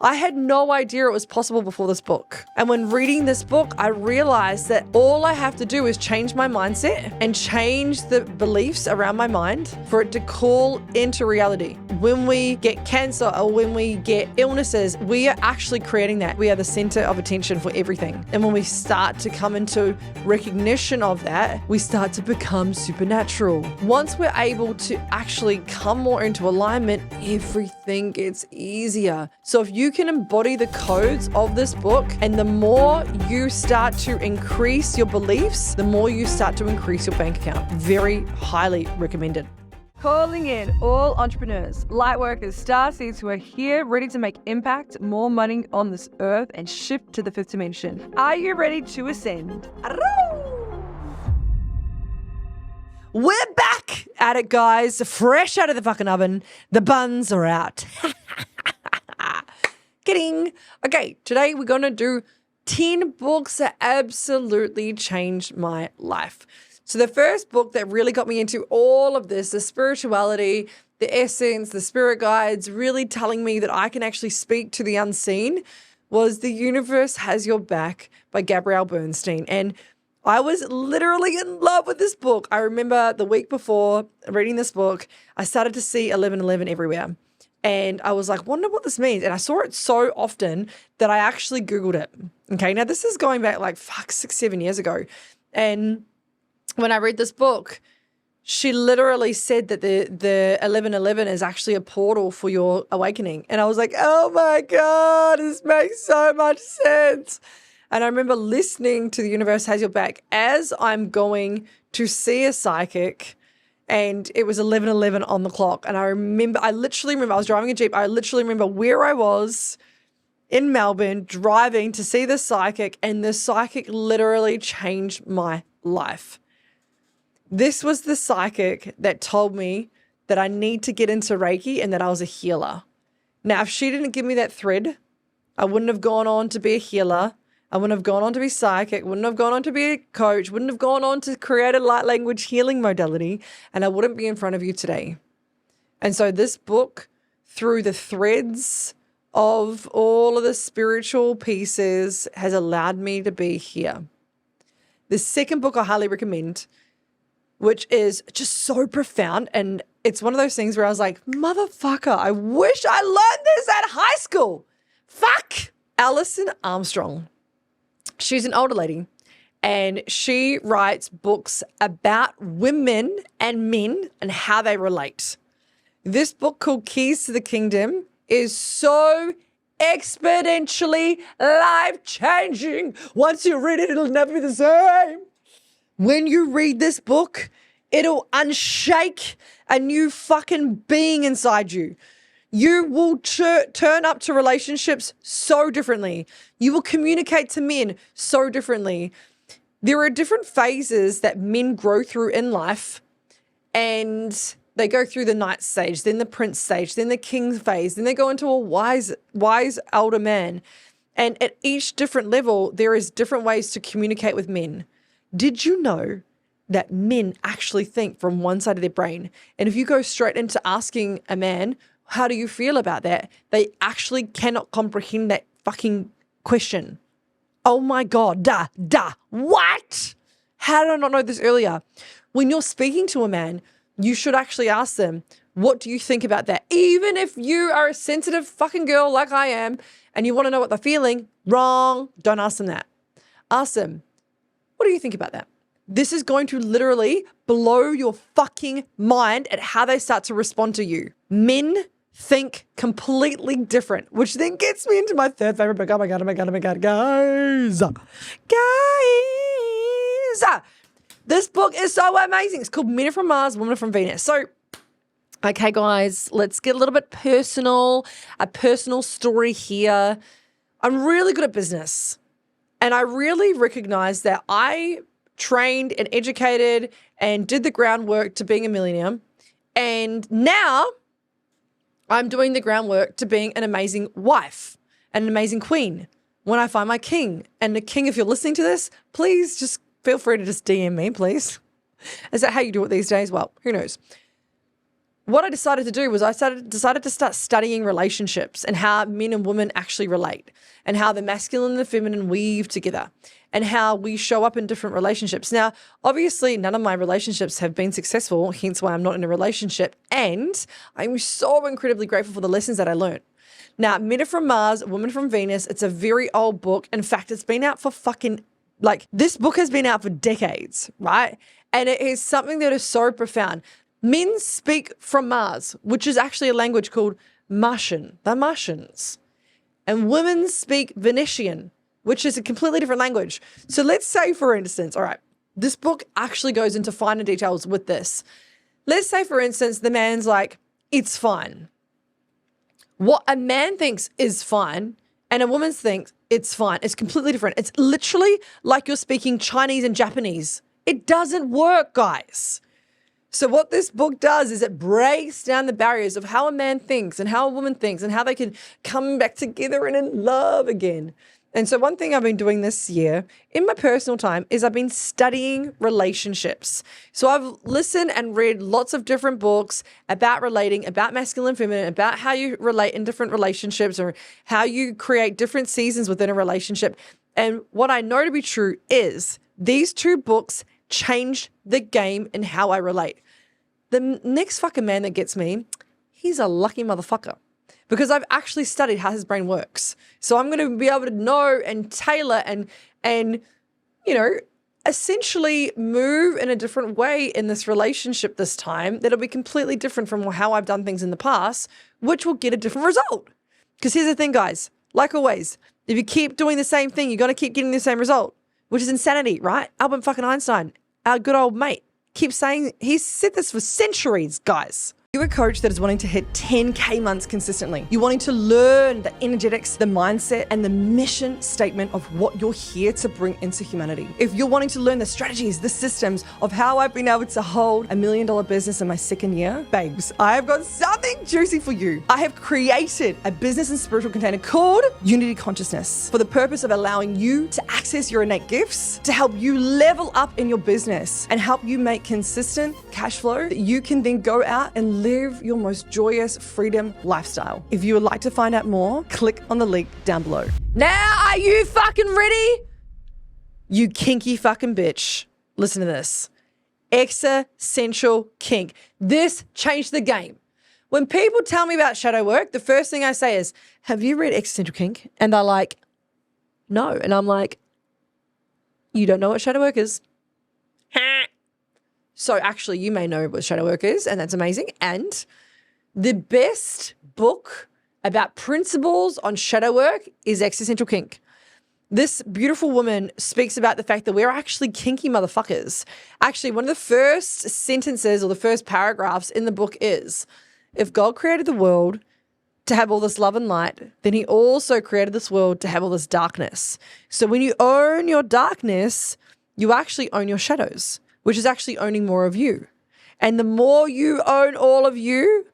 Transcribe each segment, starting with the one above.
I had no idea it was possible before this book. And when reading this book, I realized that all I have to do is change my mindset and change the beliefs around my mind for it to call into reality. When we get cancer or when we get illnesses, we are actually creating that. We are the center of attention for everything. And when we start to come into recognition of that, we start to become supernatural. Once we're able to actually come more into alignment, everything gets easier. So if you can embody the codes of this book, and the more you start to increase your beliefs, the more you start to increase your bank account. Very highly recommended. Calling in all entrepreneurs, lightworkers, starseeds who are here ready to make impact, more money on this earth, and shift to the fifth dimension. Are you ready to ascend? We're back at it, guys. Fresh out of the fucking oven. The buns are out. Kidding. Okay, today we're going to do 10 books that absolutely changed my life. So the first book that really got me into all of this, the spirituality, the essence, the spirit guides, really telling me that I can actually speak to the unseen, was The Universe Has Your Back by Gabrielle Bernstein. And I was literally in love with this book. I remember the week before reading this book, I started to see 1111 everywhere. And I was like, wonder what this means. And I saw it so often that I actually Googled it. Okay, now this is going back like 6-7 years ago. And when I read this book, she literally said that the 1111 is actually a portal for your awakening. And I was like, oh my God, this makes so much sense. And I remember listening to The Universe Has Your Back as I'm going to see a psychic, and it was 11:11 on the clock. And I literally remember, I was driving a Jeep. I literally remember where I was in Melbourne driving to see the psychic, and the psychic literally changed my life. This was the psychic that told me that I need to get into Reiki and that I was a healer. Now, if she didn't give me that thread, I wouldn't have gone on to be a healer. I wouldn't have gone on to be psychic, wouldn't have gone on to be a coach, wouldn't have gone on to create a light language healing modality, and I wouldn't be in front of you today. And so this book, through the threads of all of the spiritual pieces, has allowed me to be here. The second book I highly recommend, which is just so profound, and it's one of those things where I was like, motherfucker, I wish I learned this at high school. Fuck. Alison Armstrong. She's an older lady, and she writes books about women and men and how they relate. This book called Keys to the Kingdom is so exponentially life-changing. Once you read it, it'll never be the same. When you read this book, it'll unshake a new fucking being inside you. You will turn up to relationships so differently. You will communicate to men so differently. There are different phases that men grow through in life, and they go through the knight stage, then the prince stage, then the king phase, then they go into a wise elder man. And at each different level, there is different ways to communicate with men. Did you know that men actually think from one side of their brain? And if you go straight into asking a man, how do you feel about that? They actually cannot comprehend that fucking question. Oh my God, what? How did I not know this earlier? When you're speaking to a man, you should actually ask them, what do you think about that? Even if you are a sensitive fucking girl like I am and you want to know what they're feeling, wrong. Don't ask them that. Ask them, what do you think about that? This is going to literally blow your fucking mind at how they start to respond to you. Men think completely different, which then gets me into my third favorite book. Oh my God, guys. This book is so amazing. It's called Men Are From Mars, Women Are From Venus. So, okay, guys, let's get a little bit personal, a personal story here. I'm really good at business, and I really recognize that I trained and educated and did the groundwork to being a millionaire. And now I'm doing the groundwork to being an amazing wife and an amazing queen when I find my king. And the king, if you're listening to this, please just feel free to just DM me, please. Is that how you do it these days? Well, who knows? what I decided to do was I decided to start studying relationships and how men and women actually relate and how the masculine and the feminine weave together and how we show up in different relationships. Now, obviously, none of my relationships have been successful, hence why I'm not in a relationship. And I'm so incredibly grateful for the lessons that I learned. Now, Men Are From Mars, Women From Venus, it's a very old book. In fact, it's been out for this book has been out for decades, right? And it is something that is so profound. Men speak from Mars, which is actually a language called Martian, the Martians. And women speak Venusian, which is a completely different language. So let's say, for instance, all right, this book actually goes into finer details with this. Let's say, for instance, the man's like, it's fine. What a man thinks is fine and a woman thinks it's fine. It's completely different. It's literally like you're speaking Chinese and Japanese. It doesn't work, guys. So what this book does is it breaks down the barriers of how a man thinks and how a woman thinks and how they can come back together and in love again. And so one thing I've been doing this year in my personal time is I've been studying relationships. So I've listened and read lots of different books about relating, about masculine and feminine, about how you relate in different relationships or how you create different seasons within a relationship. And what I know to be true is these two books changed the game in how I relate. The next fucking man that gets me, he's a lucky motherfucker because I've actually studied how his brain works. So I'm going to be able to know and tailor and essentially move in a different way in this relationship this time that'll be completely different from how I've done things in the past, which will get a different result. Because here's the thing, guys, like always, if you keep doing the same thing, you're going to keep getting the same result, which is insanity, right? Albert fucking Einstein, our good old mate, keeps saying, he's said this for centuries, guys. You're a coach that is wanting to hit 10K months consistently. You're wanting to learn the energetics, the mindset, and the mission statement of what you're here to bring into humanity. If you're wanting to learn the strategies, the systems of how I've been able to hold $1 million business in my second year, babes, I have got something juicy for you. I have created a business and spiritual container called Unity Consciousness for the purpose of allowing you to access your innate gifts, to help you level up in your business and help you make consistent cash flow that you can then go out and live your most joyous freedom lifestyle. If you would like to find out more, click on the link down below. Now, are you fucking ready? You kinky fucking bitch. Listen to this. Existential kink. This changed the game. When people tell me about shadow work, the first thing I say is, have you read Existential Kink? And they're like, no. And I'm like, you don't know what shadow work is. So actually, you may know what shadow work is, and that's amazing. And the best book about principles on shadow work is Existential Kink. This beautiful woman speaks about the fact that we're actually kinky motherfuckers. Actually, one of the first sentences or the first paragraphs in the book is, if God created the world to have all this love and light, then he also created this world to have all this darkness. So when you own your darkness, you actually own your shadows, which is actually owning more of you. And the more you own all of you,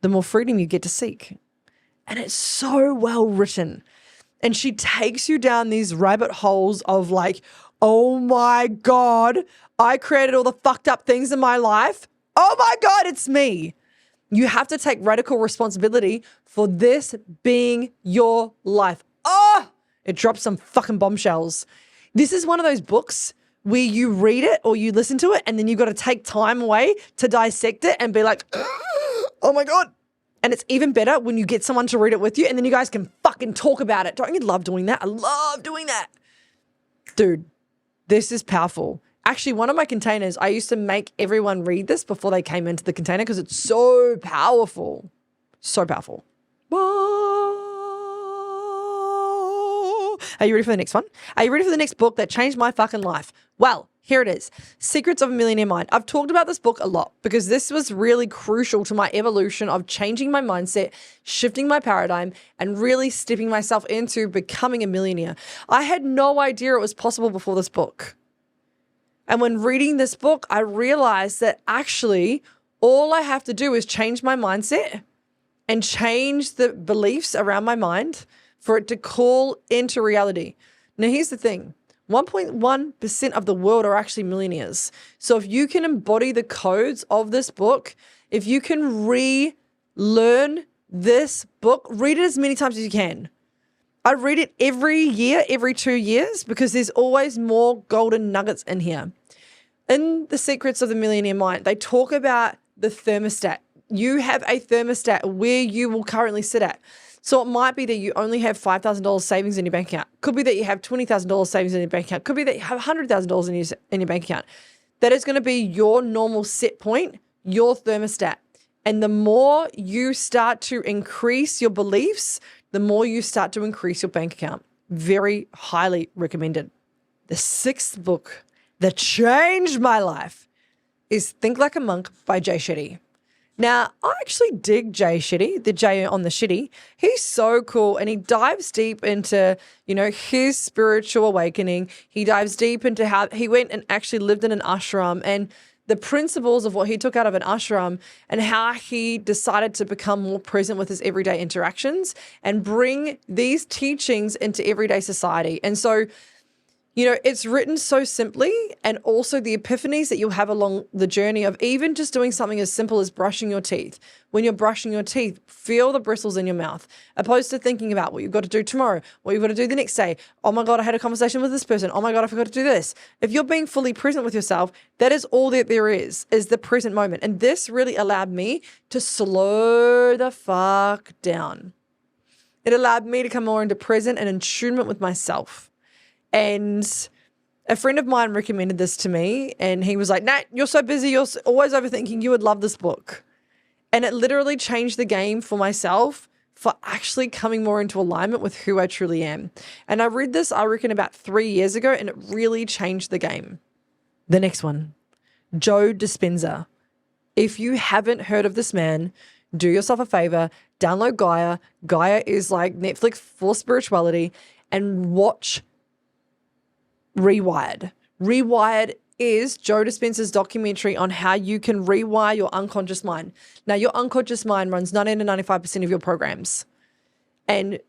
the more freedom you get to seek. And it's so well written. And she takes you down these rabbit holes of like, oh my God, I created all the fucked up things in my life. Oh my God, it's me. You have to take radical responsibility for this being your life. Oh, it drops some fucking bombshells. This is one of those books where you read it or you listen to it and then you've got to take time away to dissect it and be like, oh my God. And it's even better when you get someone to read it with you and then you guys can fucking talk about it. Don't you love doing that? I love doing that. Dude, this is powerful. Actually, one of my containers, I used to make everyone read this before they came into the container because it's so powerful. So powerful. Are you ready for the next one? Are you ready for the next book that changed my fucking life? Well, here it is. Secrets of a Millionaire Mind. I've talked about this book a lot because this was really crucial to my evolution of changing my mindset, shifting my paradigm, and really stepping myself into becoming a millionaire. I had no idea it was possible before this book. And when reading this book, I realized that actually all I have to do is change my mindset and change the beliefs around my mind for it to call into reality. Now, here's the thing. 1.1% of the world are actually millionaires. So if you can embody the codes of this book, If you can relearn this book, read it as many times as you can. I read it every year, every 2 years, because there's always more golden nuggets in here. In The Secrets of the Millionaire Mind, they talk about the thermostat. You have a thermostat where you will currently sit at. So it might be that you only have $5,000 savings in your bank account. Could be that you have $20,000 savings in your bank account. Could be that you have $100,000 in your bank account. That is going to be your normal set point, your thermostat. And the more you start to increase your beliefs, the more you start to increase your bank account. Very highly recommended. The 6th book that changed my life is Think Like a Monk by Jay Shetty. Now, I actually dig Jay Shetty, the Jay on the Shitty. He's so cool, and he dives deep into, his spiritual awakening. He dives deep into how he went and actually lived in an ashram and the principles of what he took out of an ashram and how he decided to become more present with his everyday interactions and bring these teachings into everyday society. And so, it's written so simply, and also the epiphanies that you'll have along the journey of even just doing something as simple as brushing your teeth. When you're brushing your teeth, feel the bristles in your mouth, opposed to thinking about what you've got to do tomorrow, what you've got to do the next day. Oh my God, I had a conversation with this person. Oh my God, I forgot to do this. If you're being fully present with yourself, that is all that there is the present moment. And this really allowed me to slow the fuck down. It allowed me to come more into present and in attunement with myself. And a friend of mine recommended this to me, and he was like, Nat, you're so busy. You're always overthinking. You would love this book. And it literally changed the game for myself for actually coming more into alignment with who I truly am. And I read this, I reckon, about 3 years ago, and it really changed the game. The next one, Joe Dispenza. If you haven't heard of this man, do yourself a favor, download Gaia. Gaia is like Netflix for spirituality, and watch Rewired. Rewired is Joe Dispenza's documentary on how you can rewire your unconscious mind. Now, your unconscious mind runs 90 to 95% of your programs. And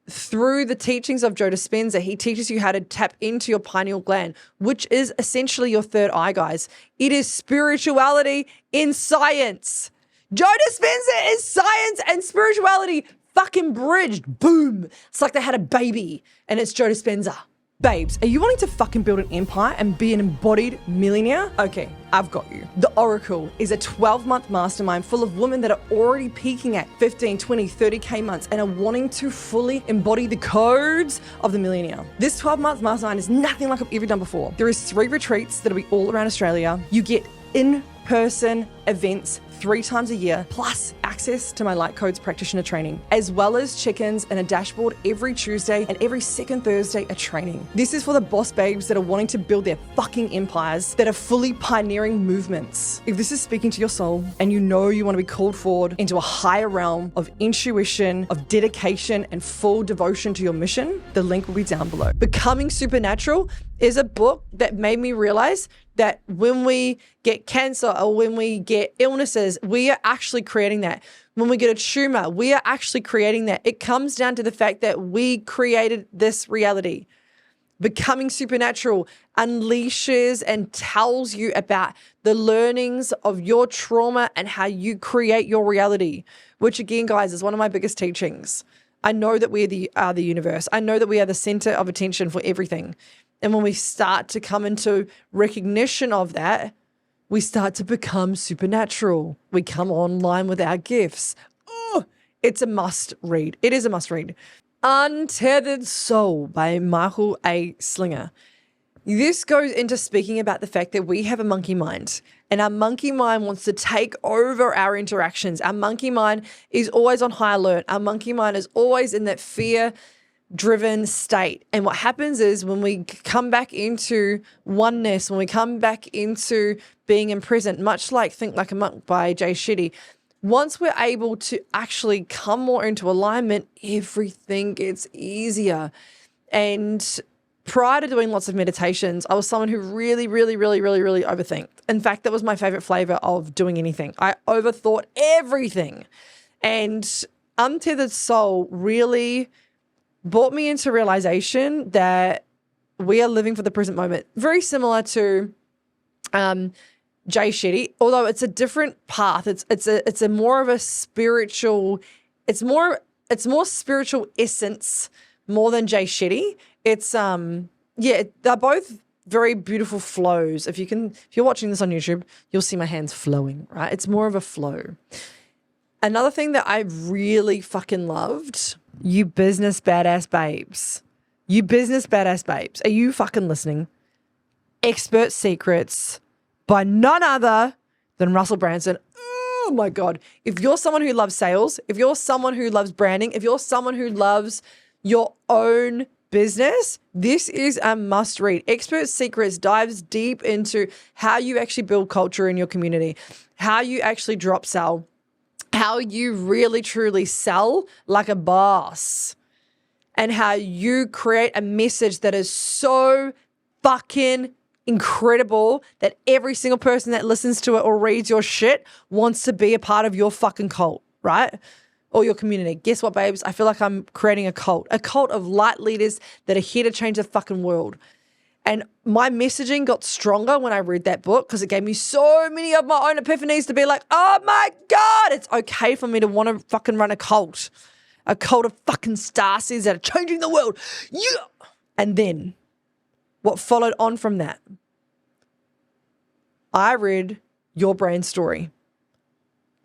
through the teachings of Joe Dispenza, he teaches you how to tap into your pineal gland, which is essentially your third eye, guys. It is spirituality in science. Joe Dispenza is science and spirituality fucking bridged. Boom. It's like they had a baby, and it's Joe Dispenza. Babes, are you wanting to fucking build an empire and be an embodied millionaire? Okay, I've got you. The Oracle is a 12-month mastermind full of women that are already peaking at 15, 20, 30K months and are wanting to fully embody the codes of the millionaire. This 12-month mastermind is nothing like I've ever done before. There is 3 retreats that'll be all around Australia. You get in-person events 3 times a year, plus access to my Light Codes practitioner training, as well as check-ins and a dashboard every Tuesday and every second Thursday a training. This is for the boss babes that are wanting to build their fucking empires, that are fully pioneering movements. If this is speaking to your soul and you know you want to be called forward into a higher realm of intuition, of dedication and full devotion to your mission, the link will be down below. Becoming Supernatural is a book that made me realize that when we get cancer or when we get illnesses, we are actually creating that. When we get a tumor, we are actually creating that. It comes down to the fact that we created this reality. Becoming Supernatural unleashes and tells you about the learnings of your trauma and how you create your reality, which again, guys, is one of my biggest teachings. I know that we are the universe. I know that we are the center of attention for everything. And when we start to come into recognition of that, we start to become supernatural. We come online with our gifts. Oh, it's a must read. It is a must read. Untethered Soul by Michael A. Slinger. This goes into speaking about the fact that we have a monkey mind, and our monkey mind wants to take over our interactions. Our monkey mind is always on high alert. Our monkey mind is always in that fear-driven state. And what happens is when we come back into oneness, when we come back into being in present, much like Think Like a Monk by Jay Shetty, once we're able to actually come more into alignment, everything gets easier. And prior to doing lots of meditations, I was someone who really overthinked. In fact, that was my favorite flavor of doing anything. I overthought everything. And Untethered Soul really brought me into realization that we are living for the present moment. Very similar to Jay Shetty, although it's a different path. It's a more of a spiritual, it's more spiritual essence more than Jay Shetty. It's they're both very beautiful flows. If you're watching this on YouTube, you'll see my hands flowing, right? It's more of a flow. Another thing that I really fucking loved, You Business Badass Babes. You Business Badass Babes. Are you fucking listening? Expert Secrets by none other than Russell Brunson. Oh my God. If you're someone who loves sales, if you're someone who loves branding, if you're someone who loves your own business, this is a must read. Expert Secrets dives deep into how you actually build culture in your community, how you actually drop sell, how you really truly sell like a boss, and how you create a message that is so fucking incredible that every single person that listens to it or reads your shit wants to be a part of your fucking cult, right? Or your community. Guess what, babes? I feel like I'm creating a cult of light leaders that are here to change the fucking world. And my messaging got stronger when I read that book because it gave me so many of my own epiphanies to be like, oh my God, it's okay for me to want to fucking run a cult of fucking starseeds that are changing the world. Yeah. And then what followed on from that, I read Your Brand Story.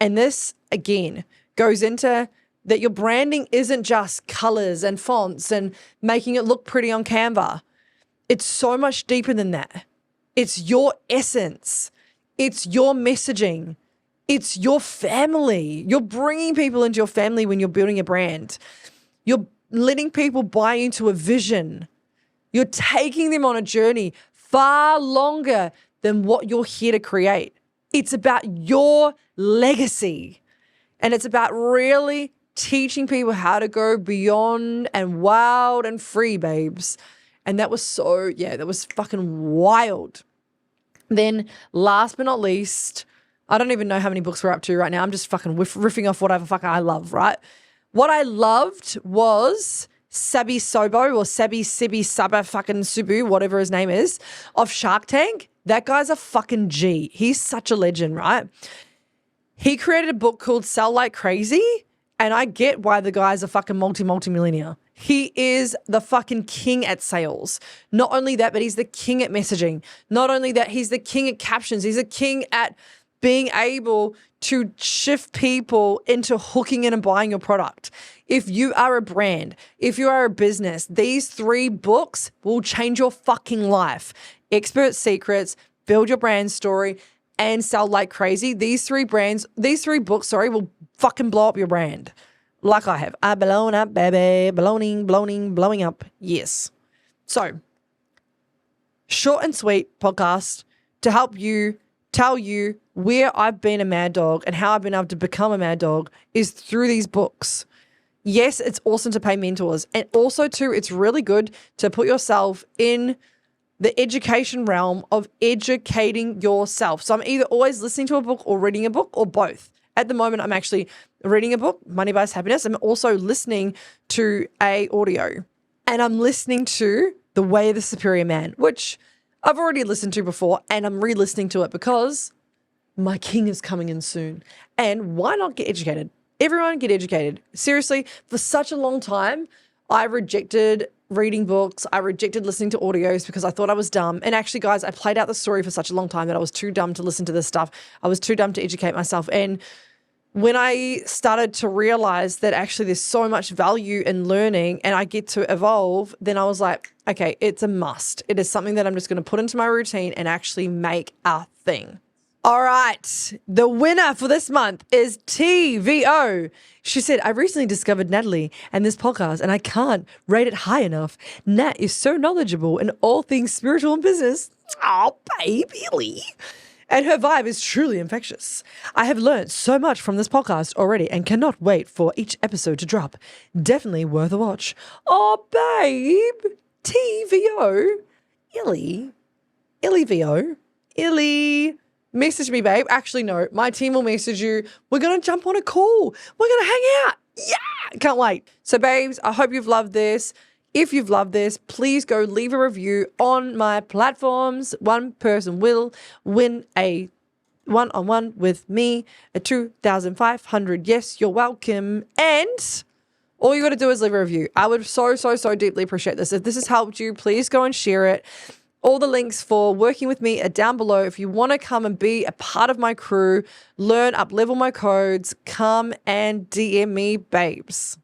And this, again, goes into that your branding isn't just colors and fonts and making it look pretty on Canva. It's so much deeper than that. It's your essence. It's your messaging. It's your family. You're bringing people into your family when you're building a brand. You're letting people buy into a vision. You're taking them on a journey far longer than what you're here to create. It's about your legacy. And it's about really teaching people how to go beyond and wild and free, babes. And that was that was fucking wild. Then last but not least, I don't even know how many books we're up to right now. I'm just fucking riffing off whatever fuck I love, right? What I loved was Sabi Sobo or Sabi Sibi Saba fucking Subu, whatever his name is, of Shark Tank. That guy's a fucking G. He's such a legend, right? He created a book called Sell Like Crazy, and I get why the guy's a fucking multi-millionaire. He is the fucking king at sales. Not only that, but he's the king at messaging. Not only that, he's the king at captions. He's a king at being able to shift people into hooking in and buying your product. If you are a brand, if you are a business, these 3 books will change your fucking life. Expert Secrets, Build Your Brand Story, and Sell Like Crazy. These 3 books, will fucking blow up your brand. Like I have. I blown up, baby. Blowing up. Yes. So, short and sweet podcast to help you tell you where I've been a mad dog and how I've been able to become a mad dog is through these books. Yes, it's awesome to pay mentors. And also, too, it's really good to put yourself in the education realm of educating yourself. So I'm either always listening to a book or reading a book or both. At the moment, I'm actually reading a book, Money Buys Happiness. I'm also listening to a audio. And I'm listening to The Way of the Superior Man, which I've already listened to before, and I'm re-listening to it because my king is coming in soon. And why not get educated? Everyone get educated. Seriously, for such a long time, I rejected reading books. I rejected listening to audios because I thought I was dumb. And actually, guys, I played out the story for such a long time that I was too dumb to listen to this stuff. I was too dumb to educate myself. And when I started to realize that actually there's so much value in learning and I get to evolve, then I was like, okay, it's a must. It is something that I'm just going to put into my routine and actually make a thing. All right. The winner for this month is TVO. She said, I recently discovered Natalie and this podcast, and I can't rate it high enough. Nat is so knowledgeable in all things spiritual and business. Oh, baby. And her vibe is truly infectious. I have learned so much from this podcast already and cannot wait for each episode to drop. Definitely worth a watch. Oh, babe. TVO. Illy. Message me, babe. Actually, no. My team will message you. We're going to jump on a call. We're going to hang out. Yeah. Can't wait. So, babes, I hope you've loved this. If you've loved this, please go leave a review on my platforms. One person will win a one-on-one with me at 2,500. Yes, you're welcome. And all you got to do is leave a review. I would so deeply appreciate this. If this has helped you, please go and share it. All the links for working with me are down below. If you want to come and be a part of my crew, learn, up-level my codes, come and DM me, babes.